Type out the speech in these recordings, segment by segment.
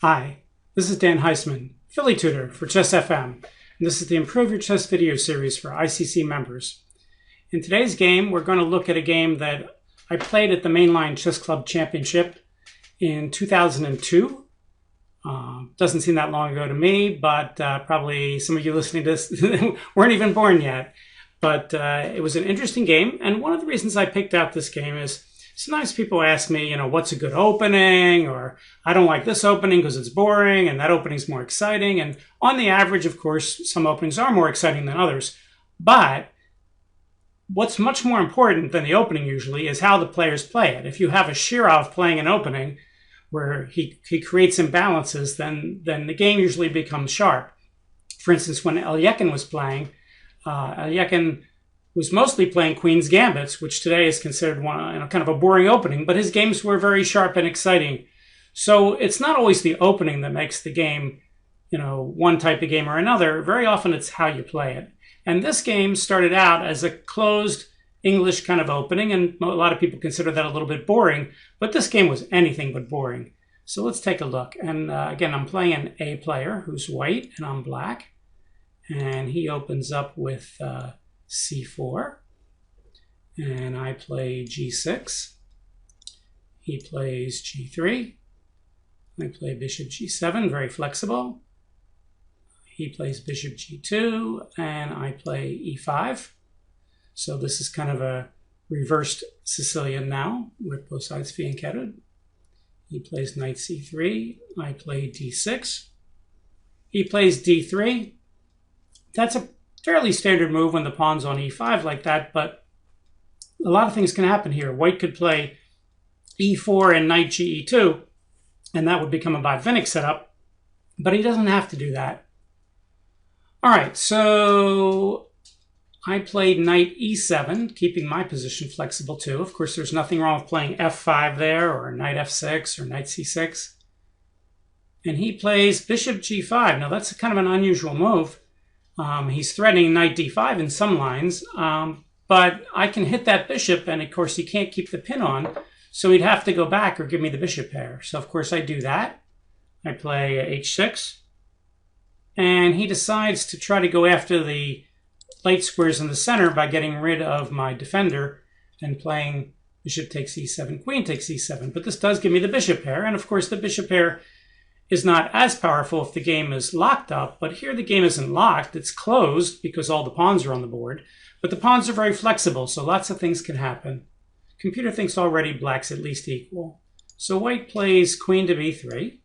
Hi, this is Dan Heisman, Philly tutor for Chess FM, and this is the Improve Your Chess video series for ICC members. In today's game, we're going to look at a game that I played at the Mainline Chess Club Championship in 2002. Doesn't seem that long ago to me, but probably some of you listening to this weren't even born yet. But it was an interesting game, and one of the reasons I picked out this game is sometimes people ask me, what's a good opening, or I don't like this opening because it's boring, and that opening's more exciting. And on the average, of course, some openings are more exciting than others. But what's much more important than the opening usually is how the players play it. If you have a Shirov playing an opening where he creates imbalances, then the game usually becomes sharp. For instance, when Elyekhin was playing, Elyekhin was mostly playing Queen's Gambits, which today is considered kind of a boring opening, but his games were very sharp and exciting. So it's not always the opening that makes the game, one type of game or another. Very often it's how you play it. And this game started out as a closed English kind of opening, and a lot of people consider that a little bit boring, but this game was anything but boring. So let's take a look. And again, I'm playing an A player who's white, and I'm black. And he opens up with C4, and I play G6. He plays G3. I play bishop G7, very flexible. He plays bishop G2, and I play E5. So this is kind of a reversed Sicilian now, with both sides fianchettoed. He plays knight C3. I play D6. He plays D3. That's a fairly standard move when the pawn's on E5 like that, but a lot of things can happen here. White could play E4 and knight GE2, and that would become a Botvinnik setup, but he doesn't have to do that. All right, so I played knight E7, keeping my position flexible too. Of course, there's nothing wrong with playing F5 there, or knight F6, or knight C6. And he plays bishop G5. Now, that's kind of an unusual move. He's threatening knight d5 in some lines, but I can hit that bishop, and of course he can't keep the pin on, so he'd have to go back or give me the bishop pair. So of course I do that. I play h6, and he decides to try to go after the light squares in the center by getting rid of my defender and playing bishop takes e7, queen takes e7. But this does give me the bishop pair, and of course the bishop pair is not as powerful if the game is locked up, but here the game isn't locked, it's closed because all the pawns are on the board, but the pawns are very flexible, so lots of things can happen. Computer thinks already black's at least equal. So white plays queen to b3,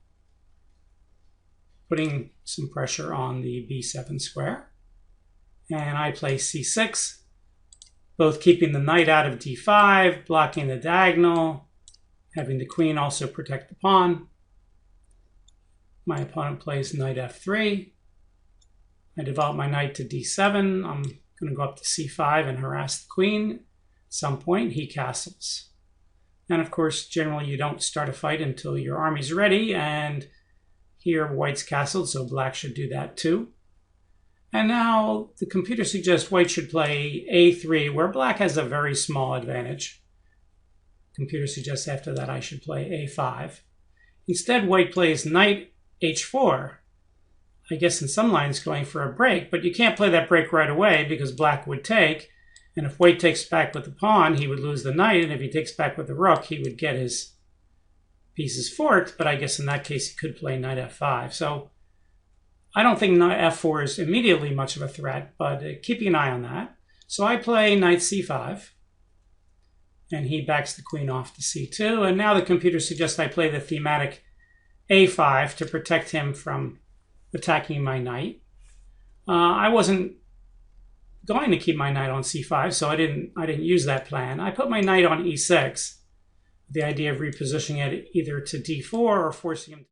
putting some pressure on the b7 square, and I play c6, both keeping the knight out of d5, blocking the diagonal, having the queen also protect the pawn. My opponent plays knight f3. I develop my knight to d7. I'm going to go up to c5 and harass the queen. At some point, he castles. And of course, generally, you don't start a fight until your army's ready. And here, white's castled, so black should do that too. And now the computer suggests white should play a3, where black has a very small advantage. Computer suggests after that I should play a5. Instead, white plays knight h4, I guess in some lines going for a break, but you can't play that break right away because black would take, and if white takes back with the pawn, he would lose the knight, and if he takes back with the rook, he would get his pieces forked, but I guess in that case he could play knight f5. So I don't think knight f4 is immediately much of a threat, but keeping an eye on that. So I play knight c5, and he backs the queen off to c2, and now the computer suggests I play the thematic a5 to protect him from attacking my knight. I wasn't going to keep my knight on c5, so I didn't use that plan. I put my knight on e6, the idea of repositioning it either to d4 or forcing him